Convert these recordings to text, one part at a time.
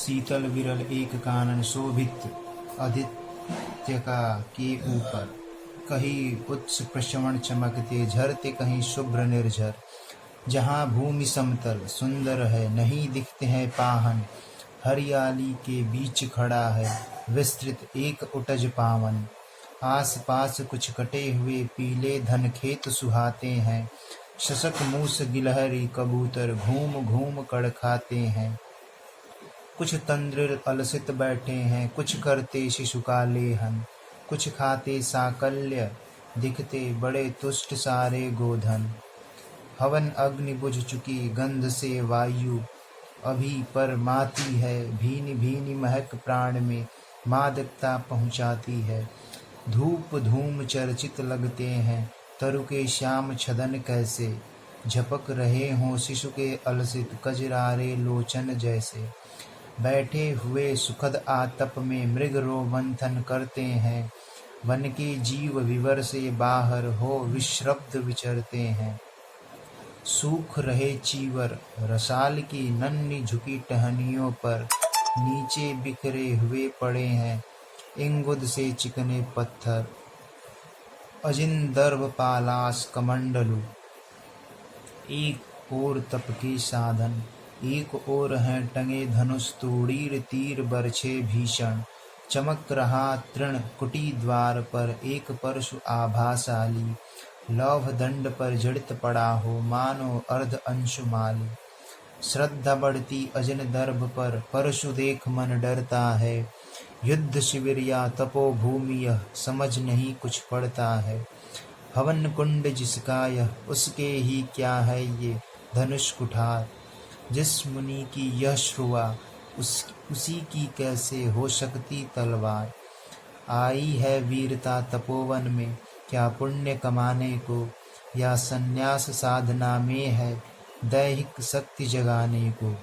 शीतल विरल एक कानन शोभित आदित्य का के ऊपर। कहीं उच्च प्रश्रवण चमकते झरते, कहीं शुभ्र निर्झर। जहाँ भूमि समतल सुंदर है, नहीं दिखते हैं पाहन। हरियाली के बीच खड़ा है विस्तृत एक उटज पावन। आस पास कुछ कटे हुए पीले धन खेत सुहाते हैं। शशक मूस गिलहरी कबूतर घूम घूम कर खाते हैं। कुछ तंद्रिल अलसित बैठे हैं, कुछ करते शिशु का लेहन। कुछ खाते साकल्य दिखते बड़े तुष्ट सारे गोधन। हवन अग्नि बुझ चुकी गंध से वायु अभी पर माती है। भीनी भीनी महक प्राण में मादकता पहुँचाती है। धूप धूम चर्चित लगते हैं तरु के श्याम छदन कैसे। झपक रहे हों शिशु के अलसित कजरारे लोचन जैसे। बैठे हुए सुखद आतप में मृग रोमंथन करते हैं। वन के जीव विवर से बाहर हो विश्रब्द विचरते हैं। सूख रहे चीवर रसाल की नन्ही झुकी टहनियों पर नीचे बिखरे हुए पड़े हैं इंगुद से चिकने पत्थर। अजिंदर्भ पालास कमंडलु एक और तप के साधन, एक और हैं टंगे धनुष तोड़ीर तीर बरछे भीषण। चमक रहा तृण कुटी द्वार पर एक परशु आभाशाली। लौह दंड पर जड़ित पड़ा हो मानो अर्ध अंशुमाली। श्रद्धा बढ़ती अजन दर्भ पर परशु देख मन डरता है। युद्ध शिविर या तपोभूमि यह समझ नहीं कुछ पड़ता है। हवन कुंड जिसका यह उसके ही क्या है ये धनुष कुठार। जिस मुनि की यह श्रुआ उसी की कैसे हो सकती तलवार। आई है वीरता तपोवन में क्या पुण्य कमाने को, या संन्यास साधना में है दैहिक शक्ति जगाने को।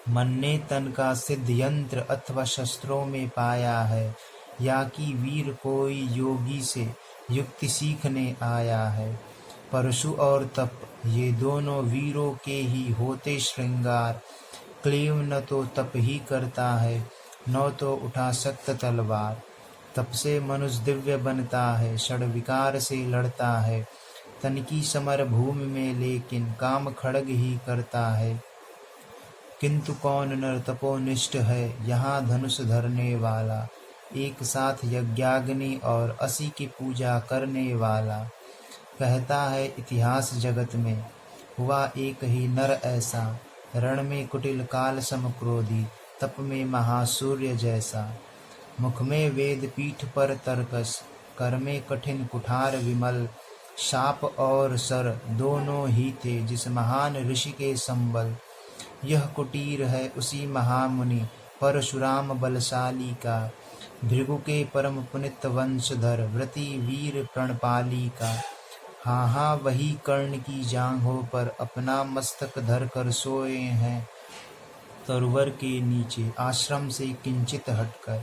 मन ने तन का सिद्ध यंत्र अथवा शस्त्रों में पाया है, या कि वीर कोई योगी से युक्ति सीखने आया है। परशु और तप ये दोनों वीरों के ही होते श्रृंगार। क्लीव न तो तप ही करता है, न तो उठा सख्त तलवार। तप से मनुष्य दिव्य बनता है, षड विकार से लड़ता है। तन की समर भूमि में लेकिन काम खड़ग ही करता है। किंतु कौन नर तपोनिष्ठ है यहाँ धनुष धरने वाला। एक साथ यज्ञाग्नि और 80 की पूजा करने वाला। कहता है इतिहास जगत में हुआ एक ही नर ऐसा। रण में कुटिल काल समक्रोधी, तप में महासूर्य जैसा। मुख में वेद पीठ पर तर्कस, कर में कठिन कुठार विमल। शाप और सर दोनों ही थे जिस महान ऋषि के संबल। यह कुटीर है उसी महामुनि परशुराम बलशाली का। भृगु के परम पुनित वंशधर व्रति वीर प्रणपाली का। हाँ हाँ वही कर्ण की जांघों पर अपना मस्तक धर कर सोए हैं। तरुवर के नीचे आश्रम से किंचित हटकर।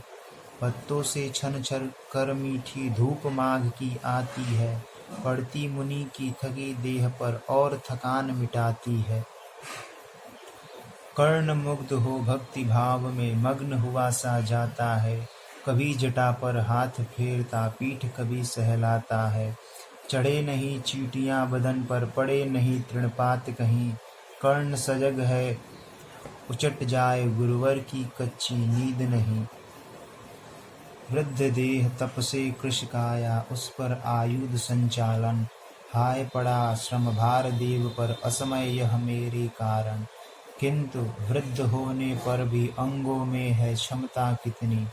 पत्तों से छन छन कर मीठी धूप माघ की आती है। पड़ती मुनि की थकी देह पर और थकान मिटाती है। कर्ण मुग्ध हो भक्ति भाव में मग्न हुआ सा जाता है। कभी जटा पर हाथ फेरता पीठ कभी सहलाता है। चढ़े नहीं चींटियां बदन पर, पड़े नहीं तृणपात कहीं। कर्ण सजग है उचट जाए गुरुवर की कच्ची नींद नहीं। वृद्ध देह तप से कृश काया, उस पर आयुध संचालन। हाय पड़ा श्रम भार देव पर, असमय यह मेरे कारण। किंतु वृद्ध होने पर भी अंगों में है क्षमता कितनी।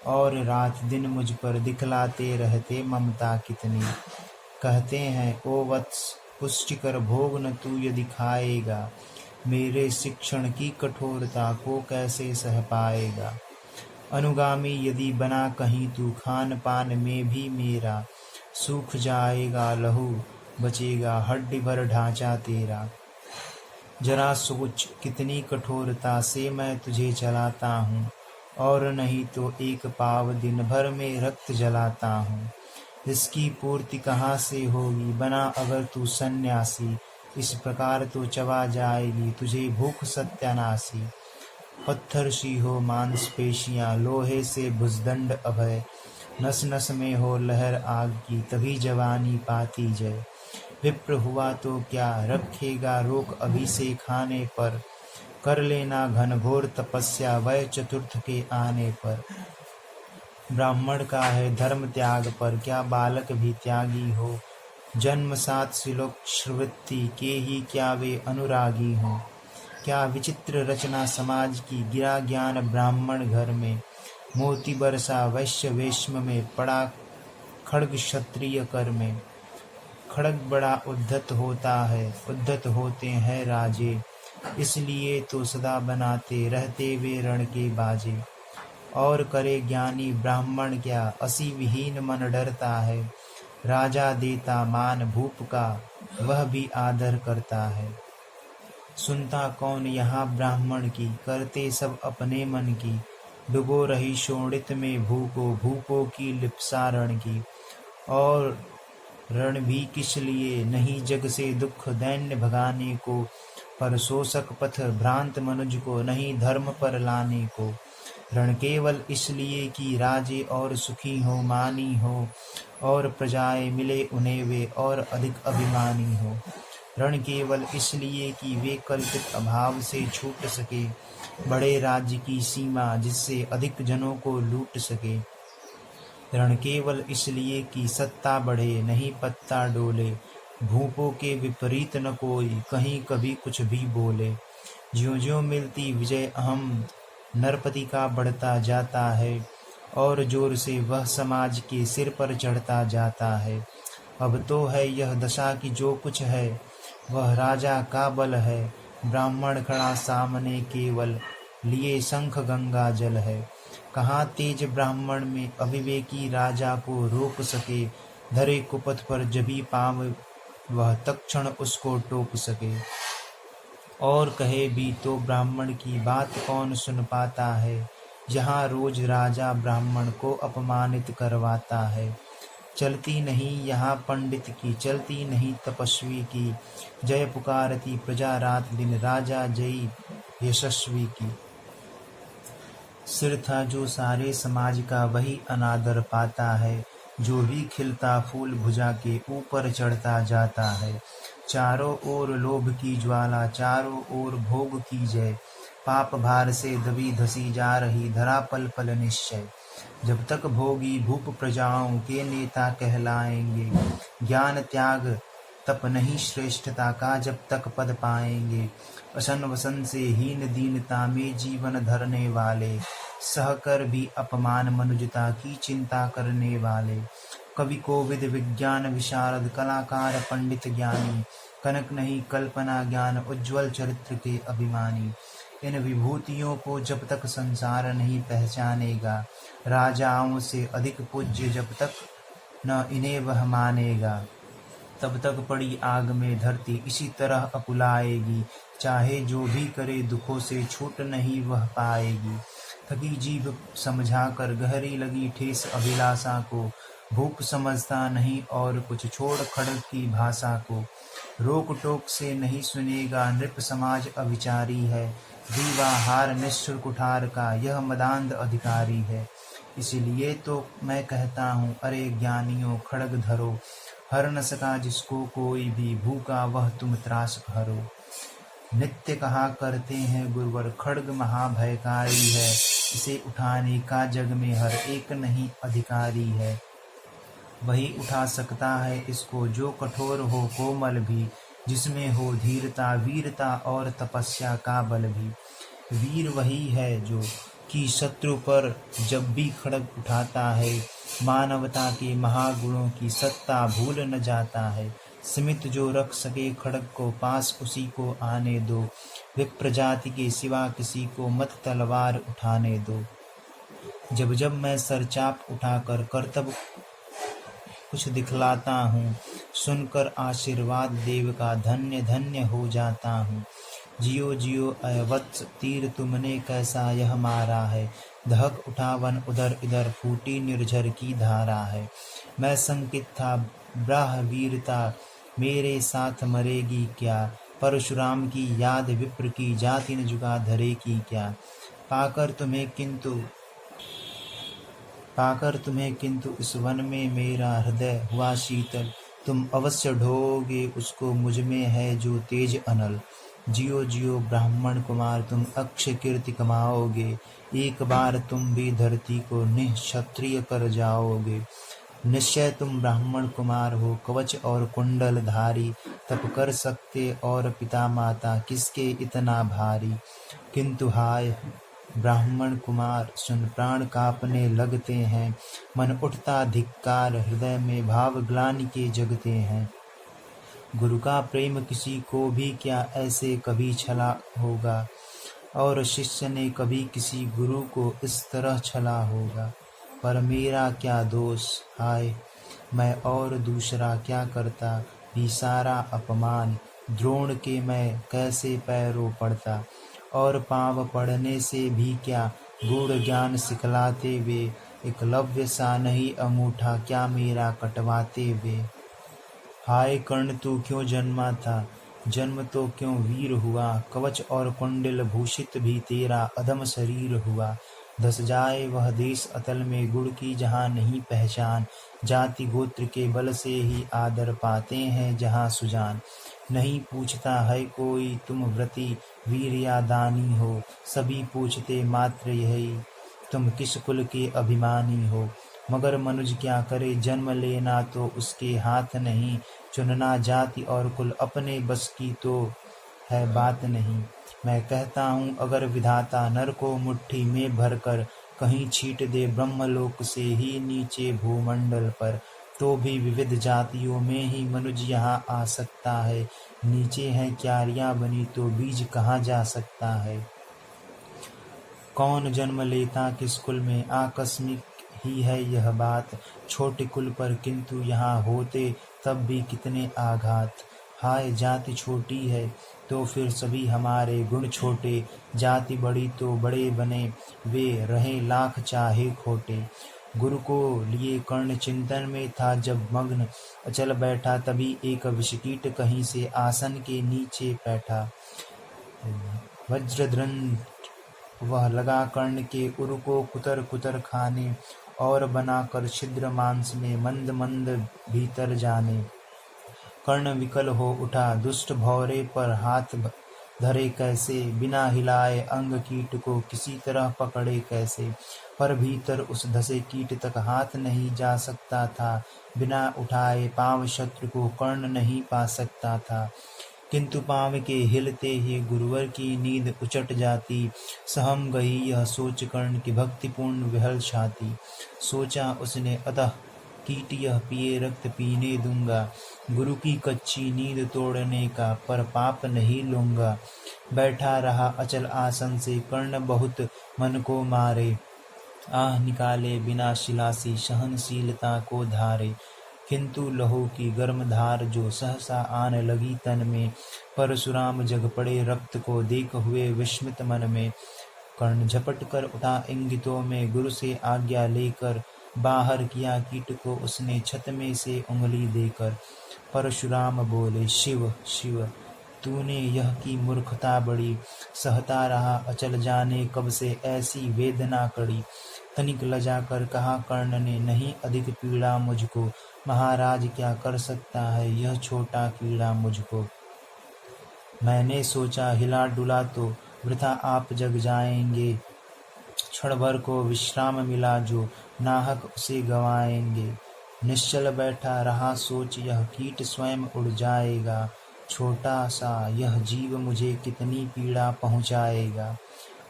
और रात दिन मुझ पर दिखलाते रहते ममता कितनी। कहते हैं ओ वत्स पुष्टिकर भोग न तू यदि खाएगा। मेरे शिक्षण की कठोरता को कैसे सह पाएगा। अनुगामी यदि बना कहीं तू, खान पान में भी मेरा सूख जाएगा लहू, बचेगा हड्डी भर ढांचा तेरा। जरा सोच कितनी कठोरता से मैं तुझे चलाता हूँ, और नहीं तो एक पाव दिन भर में रक्त जलाता हूँ। इसकी पूर्ति कहाँ से होगी बना अगर तू सन्यासी। इस प्रकार तो चबा जाएगी तुझे भूख सत्यानाशी। पत्थर सी हो मांसपेशियां, लोहे से भुजदंड अभय, नस नस में हो लहर आग की, तभी जवानी पाती जय। विप्र हुआ तो क्या रखेगा रोक अभी से खाने पर, कर लेना घनघोर तपस्या वय चतुर्थ के आने पर। ब्राह्मण का है धर्म त्याग पर, क्या बालक भी त्यागी हो, जन्म सात सिलोक्ष्वृत्ति के ही क्या वे अनुरागी हो। क्या विचित्र रचना समाज की, गिरा ज्ञान ब्राह्मण घर में, मोती बरसा वैश्य वेश्म में, पड़ा खड्ग क्षत्रिय कर में। खड्ग बड़ा उद्धत होता है, उद्धत होते हैं राजे, इसलिए तो सदा बनाते रहते वे रण के बाजे। और करे ज्ञानी ब्राह्मण क्या, असी विहीन मन डरता है, राजा देता मान भूप का, वह भी आदर करता है। सुनता कौन यहाँ ब्राह्मण की, करते सब अपने मन की, डुबो रही शोणित में भूको, भूको की लिप्सा रण की। और रण भी किस लिए, नहीं जग से दुख दैन्य भगाने को, पर शोषक पथ भ्रांत मनुज को, नहीं धर्म पर लाने को। रण केवल इसलिए कि राजे और सुखी हो मानी हो, और प्रजाएं मिले उन्हें वे और अधिक अभिमानी हो। रण केवल इसलिए कि वे कल्पित अभाव से छूट सके, बड़े राज्य की सीमा जिससे अधिक जनों को लूट सके। रण केवल इसलिए कि सत्ता बढ़े, नहीं पत्ता डोले, भूपों के विपरीत न कोई कहीं कभी कुछ भी बोले। ज्यों ज्यों मिलती विजय अहम नरपति का बढ़ता जाता है, और जोर से वह समाज के सिर पर चढ़ता जाता है। अब तो है यह दशा कि जो कुछ है वह राजा का बल है, ब्राह्मण खड़ा सामने केवल, लिए शंख गंगा जल है। कहाँ तेज ब्राह्मण में अविवेकी राजा को रोक सके, धरे कुपथ पर जभी पाव वह तत्क्षण उसको टोक सके। और कहे भी तो ब्राह्मण की बात कौन सुन पाता है, यहाँ रोज राजा ब्राह्मण को अपमानित करवाता है। चलती नहीं यहाँ पंडित की, चलती नहीं तपस्वी की, जय पुकारती प्रजा रात दिन, राजा जयी यशस्वी की। सिर था जो सारे समाज का वही अनादर पाता है, जो भी खिलता फूल भुजा के ऊपर चढ़ता जाता है। चारों ओर लोभ की ज्वाला, चारों ओर भोग की जय, पाप भार से दबी धसी जा रही धरा पल पल निश्चय। जब तक भोगी भूप प्रजाओं के नेता कहलाएंगे, ज्ञान त्याग तप नहीं श्रेष्ठता का जब तक पद पाएंगे। असन वसन से हीन दीनता में जीवन धरने वाले, सहकर भी अपमान मनुजता की चिंता करने वाले। कवि कोविद विज्ञान विशारद, कलाकार पंडित ज्ञानी, कनक नहीं कल्पना ज्ञान उज्ज्वल चरित्र के अभिमानी। इन विभूतियों को जब तक संसार नहीं पहचानेगा, राजाओं से अधिक पूज्य जब तक न इन्हें वह मानेगा, तब तक पड़ी आग में धरती इसी तरह अकुलाएगी। चाहे जो भी करे दुखों से छूट नहीं वह पाएगी। थकी जीभ समझा कर गहरी लगी ठेस अभिलाषा को, भूख समझता नहीं और कुछ छोड़ खड्ग की भाषा को। रोक टोक से नहीं सुनेगा नृप समाज अविचारी है, दीवा हार निष्ठुर कुठार का यह मदांध अधिकारी है। इसलिए तो मैं कहता हूँ अरे ज्ञानियों खड्ग धरो, हर न सका जिसको कोई भी, भूखा वह तुम त्रास हरो। नित्य कहा करते हैं गुरुवर खड्ग महाभयकारी है, इसे उठाने का जग में हर एक नहीं अधिकारी है। वही उठा सकता है इसको जो कठोर हो कोमल भी, जिसमें हो धीरता वीरता और तपस्या का बल भी। वीर वही है जो कि शत्रु पर जब भी खड्ग उठाता है, मानवता के महागुणों की सत्ता भूल न जाता है। सीमित जो रख सके खड्ग को पास उसी को आने दो, विप्र जाति के सिवा किसी को मत तलवार उठाने दो। जब जब मैं सरचाप उठाकर कर्तव्य कुछ दिखलाता हूँ, सुनकर आशीर्वाद देव का धन्य धन्य हो जाता हूँ। जियो जियो अयवत्स तीर तुमने कैसा यह मारा है, दहक उठा वन उधर इधर फूटी निर्झर की धारा है। मैं संकित था ब्राह वीरता मेरे साथ मरेगी क्या, परशुराम की याद विप्र की जाति न जुगा धरेगी क्या। पाकर तुम्हें किंतु इस वन में मेरा हृदय हुआ शीतल। तुम अवश्य ढोगे उसको, मुझ में है जो तेज अनल। जियो जियो ब्राह्मण कुमार, तुम अक्षय कीर्ति कमाओगे। एक बार तुम भी धरती को निःक्षत्रिय कर जाओगे। निश्चय तुम ब्राह्मण कुमार हो, कवच और कुंडल धारी। तप कर सकते और पिता माता किसके इतना भारी। किंतु हाय ब्राह्मण कुमार, सुन प्राण कांपने लगते हैं। मन उठता धिक्कार, हृदय में भाव ग्लानि के जगते हैं। गुरु का प्रेम किसी को भी क्या ऐसे कभी छला होगा, और शिष्य ने कभी किसी गुरु को इस तरह छला होगा। पर मेरा क्या दोष, हाय मैं और दूसरा क्या करता भी सारा अपमान। द्रोण के मैं कैसे पैरों पड़ता, और पाँव पड़ने से भी क्या गूढ़ ज्ञान सिखलाते वे। एकलव्य सा नहीं अंगूठा क्या मेरा कटवाते वे। हाय कर्ण तू क्यों जन्मा था, जन्म तो क्यों वीर हुआ। कवच और कुंडल भूषित भी तेरा अधम शरीर हुआ। धस जाए वह देश अतल में, गुण की जहाँ नहीं पहचान। जाति गोत्र के बल से ही आदर पाते हैं जहाँ सुजान। नहीं पूछता है कोई तुम व्रती वीर या दानी हो। सभी पूछते मात्र यही, तुम किस कुल के अभिमानी हो। मगर मनुज क्या करे, जन्म लेना तो उसके हाथ नहीं। चुनना जाति और कुल अपने बस की तो है बात नहीं। मैं कहता हूँ अगर विधाता नर को मुट्ठी में भरकर कहीं छीट दे ब्रह्मलोक से ही नीचे भूमंडल पर, तो भी विविध जातियों में ही मनुज यहाँ आ सकता है। नीचे हैं क्यारियां बनी तो बीज कहाँ जा सकता है। कौन जन्म लेता किस कुल में, आकस्मिक ही है यह बात। छोटे कुल पर किंतु यहाँ होते तब भी कितने आघात। हाय जाति छोटी है तो फिर सभी हमारे गुण छोटे। जाति बड़ी तो बड़े बने वे रहे लाख चाहे खोटे। गुरु को लिए कर्ण चिंतन में था जब मग्न, अचल बैठा तभी एक विषकीट कहीं से आसन के नीचे बैठा। वज्रदंड वह लगा कर्ण के उर को कुतर कुतर खाने, और बनाकर छिद्र मांस में मंद मंद भीतर जाने। कर्ण विकल हो उठा, दुष्ट भौरे पर हाथ धरे कैसे। बिना हिलाए अंग कीट को किसी तरह पकड़े कैसे। पर भीतर उस धसे कीट तक हाथ नहीं जा सकता था। बिना उठाए पांव शत्रु को कर्ण नहीं पा सकता था। किंतु पांव के हिलते ही गुरुवर की नींद उचट जाती। सहम गई यह सोच कर्ण की भक्तिपूर्ण विहल छाती। सोचा उसने अतः कीट यह पिए रक्त पीने दूंगा। गुरु की कच्ची नींद तोड़ने का पर पाप नहीं लूंगा। बैठा रहा अचल आसन से कर्ण बहुत मन को मारे। आह निकाले बिना शिलासी सहनशीलता को धारे। किंतु लहू की गर्म धार जो सहसा आन लगी तन में। परशुराम जग पड़े रक्त को देख हुए विस्मित मन में। कर्ण झपट कर उठा इंगितों में, गुरु से आज्ञा लेकर बाहर किया कीट को उसने छत में से उंगली देकर। परशुराम बोले शिव शिव तूने यह की मूर्खता बड़ी। सहता रहा अचल जाने कब से ऐसी वेदना कड़ी। तनिक लजा कर कहा कर्ण ने, नहीं अधिक पीड़ा मुझको। महाराज क्या कर सकता है यह छोटा कीड़ा मुझको। मैंने सोचा हिला डुला तो वृथा आप जग जाएंगे। क्षण भर को विश्राम मिला जो नाहक उसे गवाएंगे। निश्चल बैठा रहा सोच यह कीट स्वयं उड़ जाएगा। छोटा सा यह जीव मुझे कितनी पीड़ा पहुँचाएगा।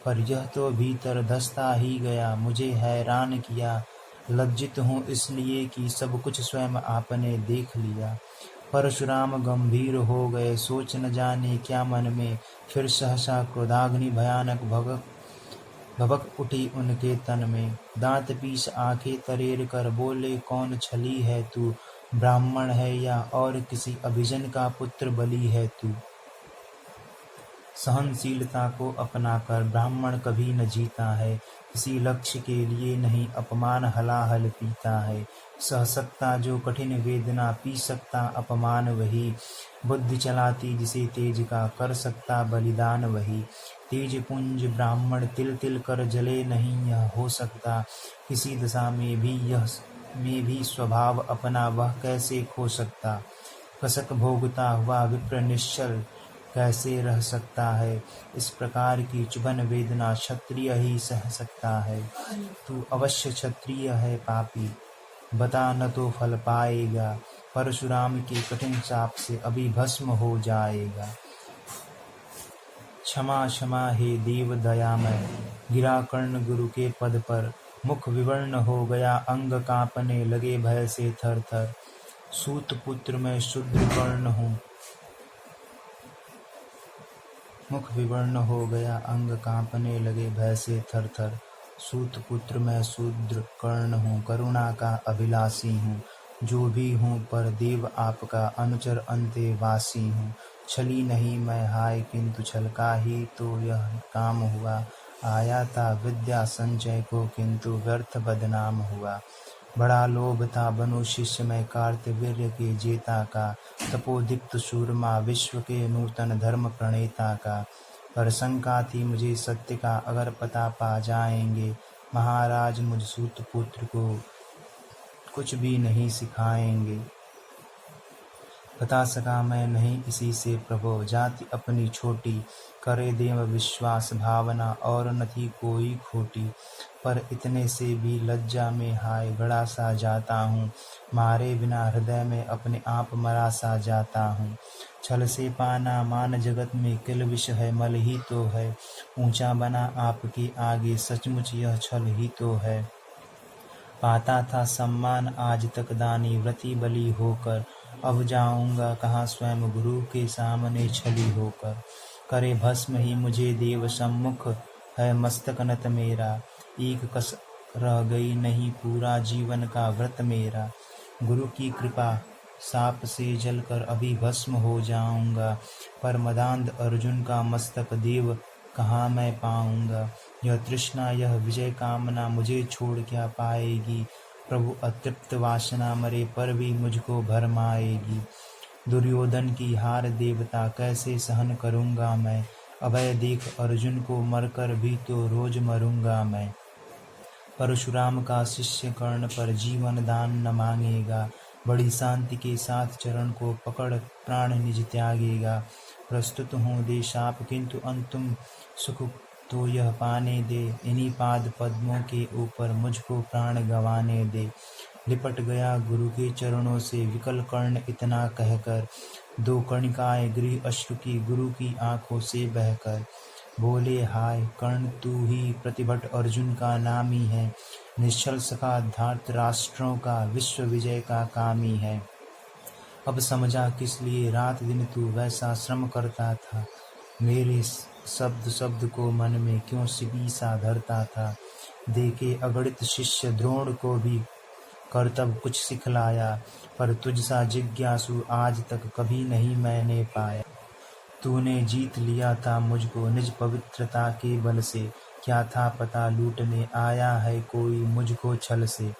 पर यह तो भीतर धसता ही गया, मुझे हैरान किया। लज्जित हूँ इसलिए कि सब कुछ स्वयं आपने देख लिया। परशुराम गंभीर हो गए, सोच न जाने क्या मन में। फिर सहसा क्रोधाग्नि भयानक भभक उठी उनके तन में। दांत पीस आंखें तरेर कर बोले, कौन छली है तू। ब्राह्मण है या और किसी अभिजन का पुत्र बलि है तू। सहनशीलता को अपनाकर ब्राह्मण कभी न जीता है, किसी लक्ष्य के लिए नहीं अपमान हलाहल पीता है। सह सकता जो कठिन वेदना, पी सकता अपमान वही, बुद्धि चलाती जिसे तेज का, कर सकता बलिदान वही। तेज पुंज ब्राह्मण तिल तिल कर जले नहीं यह हो सकता, किसी दशा में भी स्वभाव अपना वह कैसे खो सकता। कसक भोगता हुआ विप्र निश्चल कैसे रह सकता है, इस प्रकार की चुभन वेदना क्षत्रिय ही सह सकता है। तू अवश्य क्षत्रिय है पापी, बता न तो फल पाएगा, परशुराम के कठिन शाप से अभी भस्म हो जाएगा। क्षमा क्षमा हे देव दयामय, गिरा कर्ण गुरु के पद पर, मुख विवर्ण हो गया अंग कांपने लगे भय से थर थर। सूत पुत्र मैं शूद्र कर्ण हूँ, मुख विवर्ण हो गया अंग कांपने लगे भय से थर थर। सूत पुत्र मैं शूद्र कर्ण हूँ, करुणा का अभिलाषी हूँ, जो भी हूँ पर देव आपका अनुचर अंतेवासी हूँ। छली नहीं मैं हाय किंतु छल का ही तो यह काम हुआ, आया था विद्या संचय को किंतु व्यर्थ बदनाम हुआ। बड़ा लोभ था बनु शिष्य में कार्तवीर्य के जेता का, तपोदीप्त सूरमा विश्व के नूतन धर्म प्रणेता का। पर शंका थी मुझे सत्य का, अगर पता पा जाएंगे महाराज मुझ सूत पुत्र को कुछ भी नहीं सिखाएंगे। बता सका मैं नहीं इसी से प्रभो, जाति अपनी छोटी, करे देव विश्वास भावना और न थी कोई खोटी। पर इतने से भी लज्जा में हाय बड़ा सा जाता हूँ, मारे बिना हृदय में अपने आप मरा सा जाता हूँ। छल से पाना मान जगत में किल विष है, मल ही तो है, ऊंचा बना आपके आगे सचमुच यह छल ही तो है। पाता था सम्मान आज तक दानी व्रती बलि होकर, अब जाऊंगा कहाँ स्वयं गुरु के सामने छली होकर। करे भस्म ही मुझे देव सम्मुख, है मस्तक नत मेरा, एक कस रह गई नहीं पूरा जीवन का व्रत मेरा। गुरु की कृपा साप से जलकर अभी भस्म हो जाऊंगा, पर मदांध अर्जुन का मस्तक देव कहाँ मैं पाऊंगा। यह तृष्णा यह विजय कामना मुझे छोड़ क्या पाएगी, प्रभु अतृप्त वासना मरे पर भी मुझको भरमाएगी। दुर्योधन की हार देवता कैसे सहन करूंगा मैं, अभय देख अर्जुन को मरकर भी तो रोज मरूंगा मैं। परशुराम का शिष्य कर्ण पर जीवन दान न मांगेगा, बड़ी शांति के साथ चरण को पकड़ प्राण निज त्यागेगा। प्रस्तुत हूँ दे शाप किंतु अंतुम सुख तो यह पाने दे, इन्हीं पाद पद्मों के ऊपर मुझको प्राण गंवाने दे। लिपट गया गुरु के चरणों से विकल कर्ण इतना कहकर, दो कणिकाएं गिरी अश्रु की गुरु की आंखों से बहकर। बोले हाय कर्ण तू ही प्रतिभट अर्जुन का नामी है, निश्चल सखा धार्त राष्ट्रों का विश्व विजय का कामी है। अब समझा किस लिए रात दिन तू वैसा श्रम करता था, मेरे शब्द शब्द को मन में क्यों सिबी सा धरता था। देखे अगणित शिष्य द्रोण को भी कर्तव्य कुछ सिखलाया, पर तुझ सा जिज्ञासु आज तक कभी नहीं मैंने पाया। तूने जीत लिया था मुझको निज पवित्रता के बल से, क्या था पता लूटने आया है कोई मुझको छल से।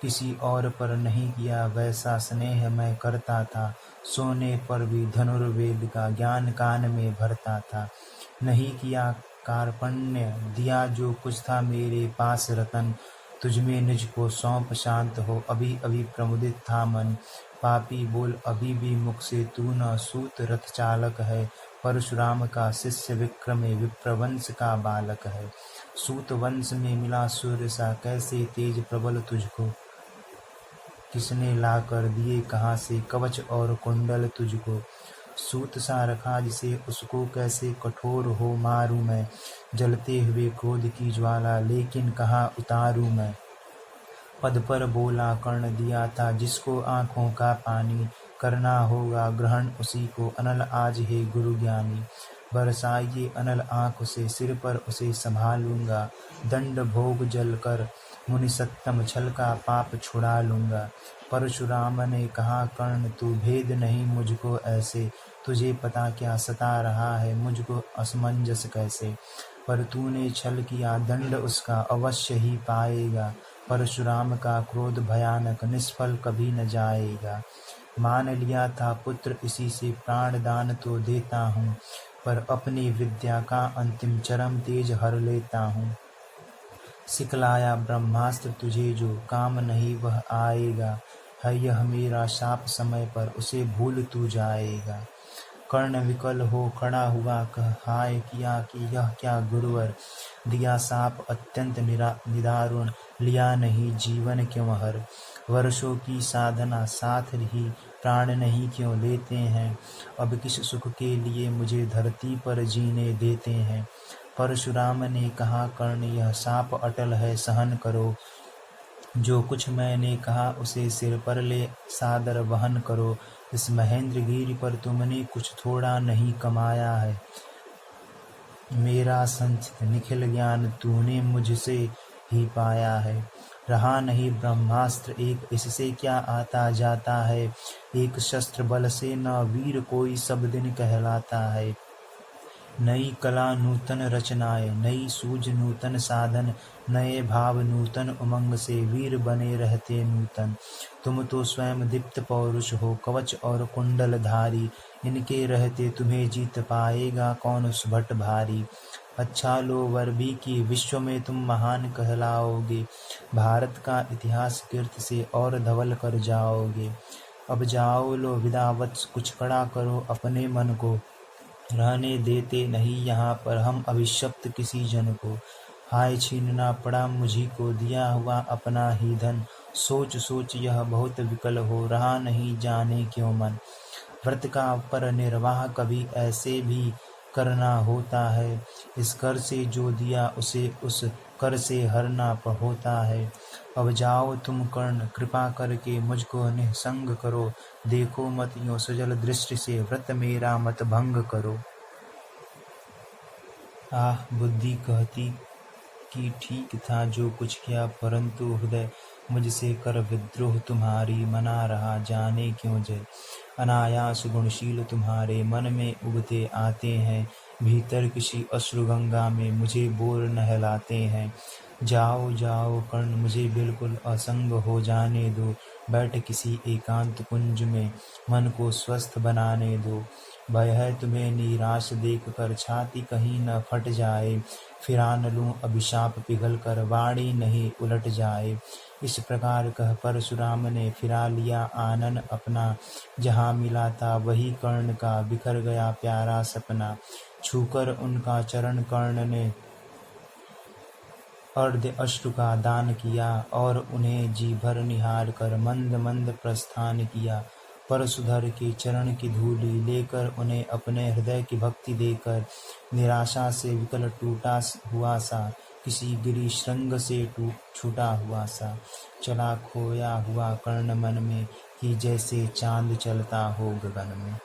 किसी और पर नहीं किया वैसा स्नेह मैं करता था, सोने पर भी धनुर्वेद का ज्ञान कान में भरता था। नहीं किया कार्पण्य दिया जो कुछ था मेरे पास रतन, तुझमें निज को सौंप शांत हो अभी अभी प्रमुदित था मन। पापी बोल अभी भी मुख से तू न सूत रथ चालक है, परशुराम का शिष्य विक्रम विप्रवंश का बालक है। सूत वंश में मिला सूर्य सा कैसे तेज प्रबल तुझको, किसने ला कर दिए कहाँ से कवच और कुंडल तुझको। सूत सा रखा जिसे उसको कैसे कठोर हो मारूं मैं, जलते हुए क्रोध की ज्वाला लेकिन कहाँ उतारूं मैं। पद पर बोला कर्ण दिया था जिसको आंखों का पानी, करना होगा ग्रहण उसी को अनल आज है गुरु ज्ञानी। बरसाइए अनल आँख से सिर पर उसे संभालूंगा, दंड भोग जल कर मुनि सत्तम छल का पाप छुड़ा लूंगा। परशुराम ने कहा, कर्ण तू भेद नहीं मुझको ऐसे, तुझे पता क्या सता रहा है मुझको असमंजस कैसे। पर तूने छल किया दंड उसका अवश्य ही पाएगा। परशुराम का क्रोध भयानक निष्फल कभी न जाएगा। मान लिया था पुत्र इसी से प्राण दान तो देता हूँ, पर अपनी विद्या का अंतिम चरम तेज हर लेता हूँ। सिखलाया ब्रह्मास्त्र तुझे जो काम नहीं वह आएगा, है यह मेरा शाप समय पर उसे भूल तू जाएगा। कर्ण विकल हो खड़ा हुआ कह हाय किया कि यह क्या गुरुवर, दिया साप अत्यंत निदारुण, लिया नहीं जीवन क्यों हर। वर्षों की साधना साथ ही प्राण नहीं क्यों लेते हैं, अब किस सुख के लिए मुझे धरती पर जीने देते हैं। परशुराम ने कहा, कर्ण यह साप अटल है सहन करो, जो कुछ मैंने कहा उसे सिर पर ले सादर वहन करो। इस महेंद्र गिरि पर तुमने कुछ थोड़ा नहीं कमाया है, मेरा संचित निखिल ज्ञान तूने मुझसे ही पाया है। रहा नहीं ब्रह्मास्त्र एक, इससे क्या आता जाता है, एक शस्त्र बल से न वीर कोई सब दिन कहलाता है। नई कला नूतन रचनाएं, नई सूझ नूतन साधन, नए भाव नूतन उमंग से वीर बने रहते नूतन। तुम तो स्वयं दीप्त पौरुष हो कवच और कुंडल धारी, इनके रहते तुम्हें जीत पाएगा कौन सुभट भारी। अच्छा लो वर भी कि विश्व में तुम महान कहलाओगे, भारत का इतिहास कीर्ति से और धवल कर जाओगे। अब जाओ लो विदा वत्स, कुछ कड़ा करो अपने मन को, रहने देते नहीं यहाँ पर हम अभिशप्त किसी जन को। हाय छीनना पड़ा मुझी को दिया हुआ अपना ही धन, सोच सोच यह बहुत विकल हो रहा नहीं जाने क्यों मन। व्रत का पर निर्वाह कभी ऐसे भी करना होता है, इस कर से जो दिया उसे उस कर से हरना होता है। अब जाओ तुम कर्ण कृपा करके मुझको निसंग करो, देखो मत यूं सजल दृष्टि से व्रत मेरा मत भंग करो। आह बुद्धि कहती कि ठीक था जो कुछ किया, परंतु हृदय मुझसे कर विद्रोह तुम्हारी मना रहा जाने क्यों जय। अनायास गुणशील तुम्हारे मन में उगते आते हैं, भीतर किसी अश्रु गंगा में मुझे बोर नहलाते हैं। जाओ जाओ कर्ण मुझे बिल्कुल असंग हो जाने दो, बैठ किसी एकांत कुंज में मन को स्वस्थ बनाने दो। भय है तुम्हें निराश देख कर छाती कहीं न फट जाए, फिरा न लूं अभिशाप पिघल कर वाणी नहीं उलट जाए। इस प्रकार कह परशुराम ने फिरा लिया आनन अपना, जहाँ मिला था वही कर्ण का बिखर गया प्यारा सपना। छूकर उनका चरण कर्ण ने अर्ध अश्रु का दान किया, और उन्हें जी भर निहार कर मंद मंद प्रस्थान किया। परशुधर के चरण की धूली लेकर उन्हें अपने हृदय की भक्ति देकर, निराशा से विकल टूटा हुआ सा किसी गिरी श्रृंग से छूटा हुआ सा चला खोया हुआ कर्ण मन में, कि जैसे चांद चलता हो गगन में।